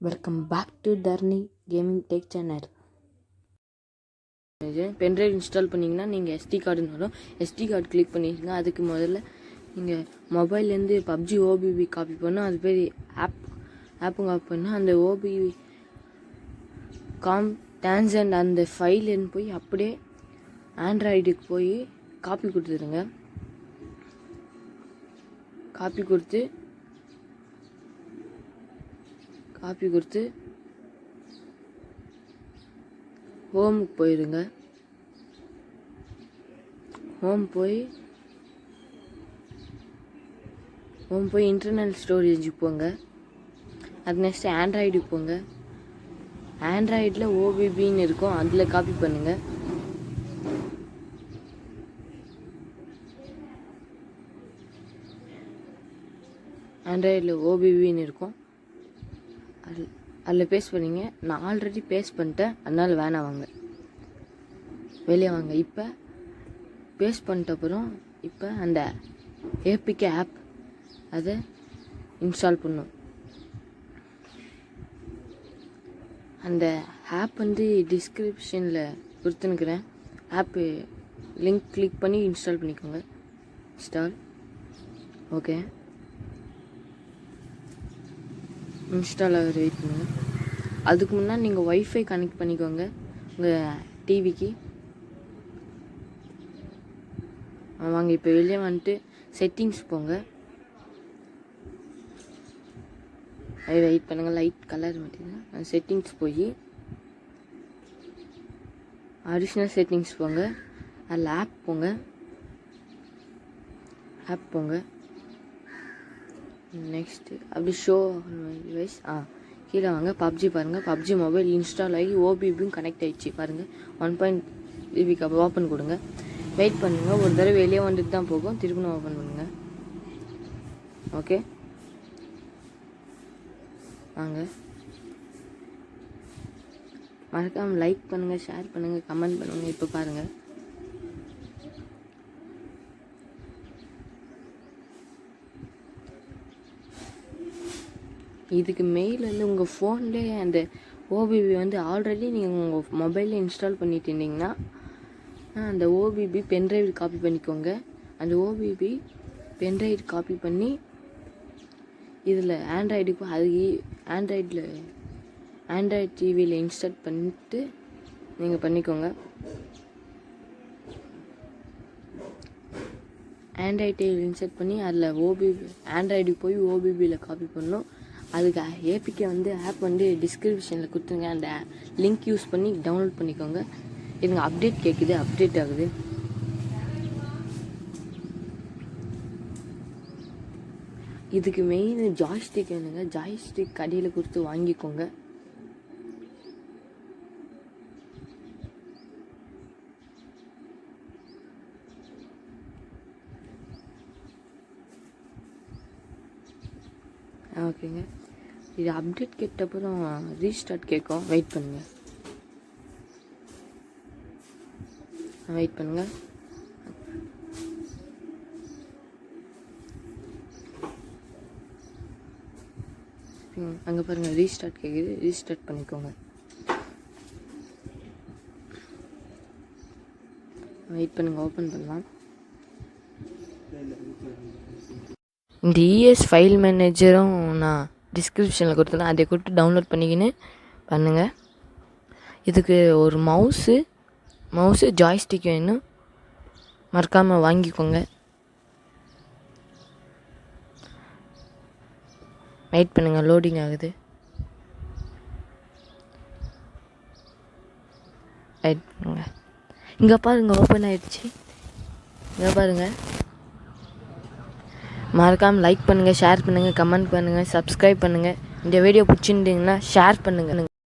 Welcome back to Tharni gaming tech channel. Pen drive install பண்ணிங்கன்னா நீங்கள் ST கார்டுன்னு வரும். எஸ்டி கார்டு கிளிக் பண்ணிடுங்க. அதுக்கு முதல்ல நீங்கள் மொபைல்லேருந்து பப்ஜி ஓபிபி காப்பி பண்ணோம். அது பேர் ஆப்பும் காப்பி பண்ணால் அந்த ஓபிபி டான்சண்ட் அந்த ஃபைலுன்னு போய் அப்படியே ஆண்ட்ராய்டுக்கு போய் காப்பி கொடுத்துருங்க. காப்பி கொடுத்து ஹோமுக்கு போயிடுங்க. ஹோம் போய் இன்டர்னல் ஸ்டோரேஜுக்கு போங்க. அது நெக்ஸ்ட்டு ஆண்ட்ராய்டுக்கு போங்க. ஆண்ட்ராய்டில் ஓபிபின்னு இருக்கும், அதில் காப்பி பண்ணுங்கள். ஆண்ட்ராய்டில் ஓபிபின்னு இருக்கும், அதில் பேஸ்ட் பண்ணிங்க. நான் ஆல்ரெடி பேஸ்ட் பண்ணிட்டேன், அதனால் வேணாம், வாங்க வெளியே வாங்க. இப்போ பேஸ்ட் பண்ணிட்ட அப்புறம் இப்போ அந்த ஏபிகே ஆப் அதை இன்ஸ்டால் பண்ணும். அந்த ஆப் வந்து டிஸ்கிரிப்ஷனில் கொடுத்துனுக்கிறேன். ஆப்பு லிங்க் கிளிக் பண்ணி இன்ஸ்டால் பண்ணிக்கோங்க. ஓகே, இன்ஸ்டால் ஆகிற வெயிட் பண்ணுங்கள். அதுக்கு முன்னாடி நீங்கள் ஒய்ஃபை கனெக்ட் பண்ணிக்கோங்க உங்கள் டிவிக்கு. வாங்க இப்போ வெளியே வந்துட்டு செட்டிங்ஸ் போங்க. வெயிட் பண்ணுங்கள், லைட் கலர் மாட்டிங்கன்னா செட்டிங்ஸ் போய் அடிஷ்னல் செட்டிங்ஸ் போங்க. அதில் ஆப் போங்க. நெக்ஸ்ட்டு அப்படி ஷோ டிவைஸ் கீழே வாங்க. பப்ஜி பாருங்கள். பப்ஜி மொபைல் இன்ஸ்டால் ஆகி ஓபிபியும் கனெக்ட் ஆகிடுச்சு பாருங்கள். 1.3 GB ஓப்பன் கொடுங்க. வெயிட் பண்ணுங்கள். ஒரு தடவை வெளியே வந்துட்டு தான் போகும், திரும்ப ஓப்பன் பண்ணுங்கள். ஓகே, வாங்க. மறக்காமல் லைக் பண்ணுங்கள், ஷேர் பண்ணுங்கள், கமெண்ட் பண்ணுங்கள். இப்போ பாருங்கள், இதுக்கு மெயில் வந்து உங்கள் ஃபோன்லேயே அந்த ஓபிபி வந்து ஆல்ரெடி நீங்கள் உங்கள் மொபைலில் இன்ஸ்டால் பண்ணிட்டு இருந்தீங்கன்னா அந்த ஓபிபி பென்ட்ரைவ் காப்பி பண்ணிக்கோங்க. அந்த ஓபிபி பென்ட்ரைவ் காப்பி பண்ணி இதில் ஆண்ட்ராய்டுக்கு ஆண்ட்ராய்டு டிவியில் இன்ஸ்டால் பண்ணிட்டு நீங்கள் பண்ணிக்கோங்க. ஆண்ட்ராய்டு டிவியில் இன்ஸ்டால் பண்ணி அதில் ஓபிபி ஆண்ட்ராய்டுக்கு போய் ஓபிபியில் காப்பி பண்ணணும். அதுக்கு ஏபிகே வந்து ஆப் வந்து டிஸ்கிரிப்ஷனில் கொடுத்துருங்க. அந்த லிங்க் யூஸ் பண்ணி டவுன்லோட் பண்ணிக்கோங்க. இதுங்க அப்டேட் கேட்குது, அப்டேட் ஆகுது. இதுக்கு மெயின் ஜாய்ஸ்டிக் வேணுங்க. ஜாய்ஸ்டிக் கடையில் கொடுத்து வாங்கிக்கோங்க. ஓகேங்க, இது அப்டேட் கேட்ட அப்புறம் ரீஸ்டார்ட் கேட்கும். வெயிட் பண்ணுங்கள். அங்கே பாருங்கள், ரீஸ்டார்ட் கேட்குது. ரீஸ்டார்ட் பண்ணிக்கோங்க. வெயிட் பண்ணுங்கள், ஓப்பன் பண்ணலாம். இந்த இஎஸ் ஃபைல் மேனேஜரும் நான் டிஸ்கிரிப்ஷனில் கொடுத்துருக்கேன், அதை கொடுத்து டவுன்லோட் பண்ணிக்கின்னு பண்ணுங்கள். இதுக்கு ஒரு மவுஸு ஜாய்ஸ்டிக் வேணும், மறக்காமல் வாங்கிக்கோங்க. வெயிட் பண்ணுங்கள், லோடிங் ஆகுது. வெயிட் பண்ணுங்கள். இங்கே பாருங்கள், ஓப்பன் ஆகிடுச்சு. இங்கே பாருங்கள். மறக்காமல் லைக் பண்ணுங்கள், ஷேர் பண்ணுங்கள், கமெண்ட் பண்ணுங்கள், சப்ஸ்கிரைப் பண்ணுங்கள். இந்த வீடியோ பிடிச்சிருந்தீங்கன்னா ஷேர் பண்ணுங்கள்.